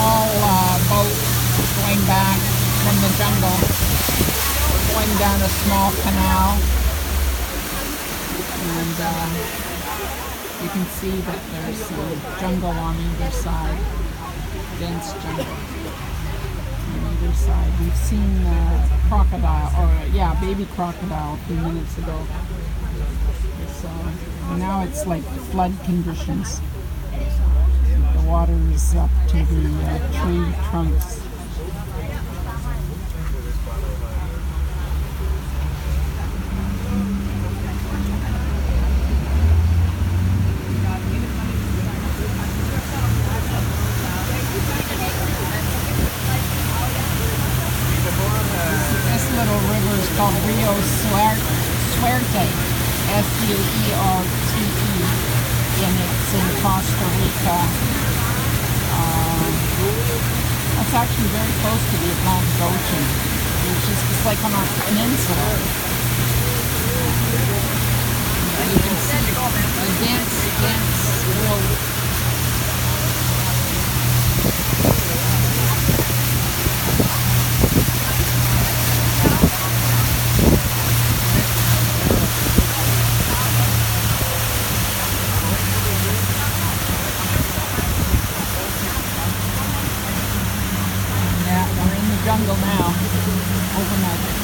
small boat going back from the jungle, going down a small canal, and you can see that there's some jungle on either side, dense jungle on either side. We've seen crocodile, or baby crocodile a few minutes ago. So now it's like flood conditions. The water is up to the tree trunks. This little river is called Rio Suerte, Suerte, and it's in Costa Rica. It's actually very close to the Atlantic Ocean, which is just like on a peninsula. You can see the dense road. We're in the jungle now, overnight.